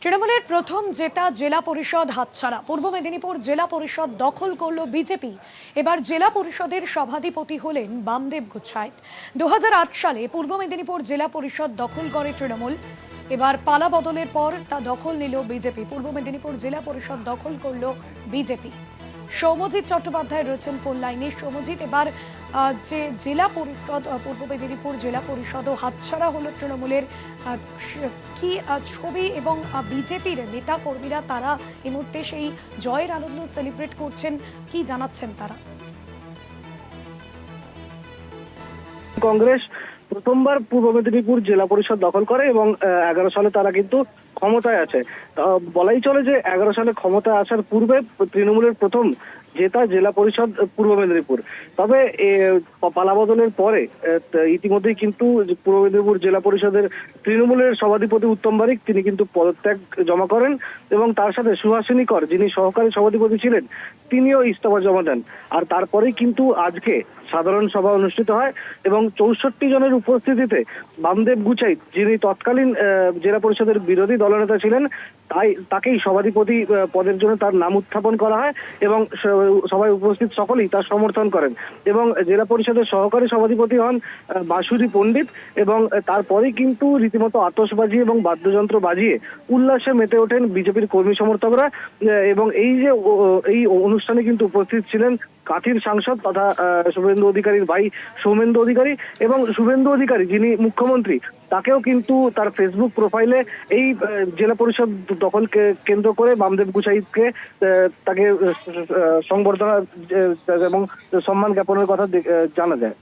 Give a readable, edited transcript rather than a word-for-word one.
তৃণমূলের প্রথম জেতা জেলা পরিষদ হাতছাড়া। পূর্ব মেদিনীপুর জেলা পরিষদ দখল করল বিজেপি। এবার জেলা পরিষদের সভাধিপতি হলেন বামদেব গোচ্ছাইত। 2008 সালে পূর্ব মেদিনীপুর জেলা পরিষদ দখল করে তৃণমূল। এবার পালা বদলের পর তা দখল নিল বিজেপি। পূর্ব মেদিনীপুর জেলা পরিষদ দখল করল বিজেপি। সৌম্যজিৎ চট্টোপাধ্যায় রয়েছেন ফোন লাইনে। সৌম্যজিৎ, এবার যে জেলা পরিষদ পূর্ব মেদিনীপুর জেলা পরিষদও হাতছাড়া হলো তৃণমূলের, কি ছবি এবং বিজেপির নেতা কর্মীরা তারা এই মুহূর্তে সেই জয়ের আনন্দ সেলিব্রেট করছেন, কি জানাচ্ছেন তারা? কংগ্রেস প্রথমবার পূর্ব মেদিনীপুর জেলা পরিষদ দখল করে এবং 11 সালে তারা কিন্তু ক্ষমতায় আছে। বলাই চলে যে 11 সালে ক্ষমতায় আসার পূর্বে তৃণমূলের প্রথম জেতা জেলা পরিষদ পূর্ব মেদিনীপুর। তবে পালাবদলের পরে ইতিমধ্যেই কিন্তু পূর্ব মেদিনীপুর জেলা পরিষদের তৃণমূলের সভাধিপতি উত্তম বারিক তিনি কিন্তু পদত্যাগ জমা করেন এবং তার সাথে সুহাসিনী কর যিনি সহকারী সভাধিপতি ছিলেন তিনিও ইস্তফা জমা দেন। আর তারপরেই কিন্তু আজকে সাধারণ সভা অনুষ্ঠিত হয় এবং 64 জনের উপস্থিতিতে বামদেব গোচ্ছাইত যিনি তৎকালীন জেলা পরিষদের বিরোধী দলনেতা ছিলেন তাকেই সভাধিপতি পদের জন্য তার নাম উত্থাপন করা হয় এবং সবাই উপস্থিত সকলেই তার সমর্থন করেন এবং জেলা পরিষদের সহকারী সভাধিপতি হন বাসুরি পণ্ডিত এবং তারপরেই কিন্তু রীতিমতো আতশবাজি এবং বাদ্যযন্ত্র বাজিয়ে উল্লাসে মেতে ওঠেন বিজেপির কর্মী সমর্থকরা। এবং এই অনুষ্ঠানে কিন্তু উপস্থিত ছিলেন কাঠির সাংসদ তথা শুভেন্দু অধিকারীর ভাই সৌমেন্দু অধিকারী এবং শুভেন্দু অধিকারী যিনি মুখ্যমন্ত্রী তাকেও কিন্তু তার ফেসবুক প্রোফাইলে এই জেলা পরিষদ দখলকে কেন্দ্র করে বামদেব গোচ্ছাইতকে তাকে সংবর্ধনা এবং সম্মান জ্ঞাপনের কথা জানা যায়।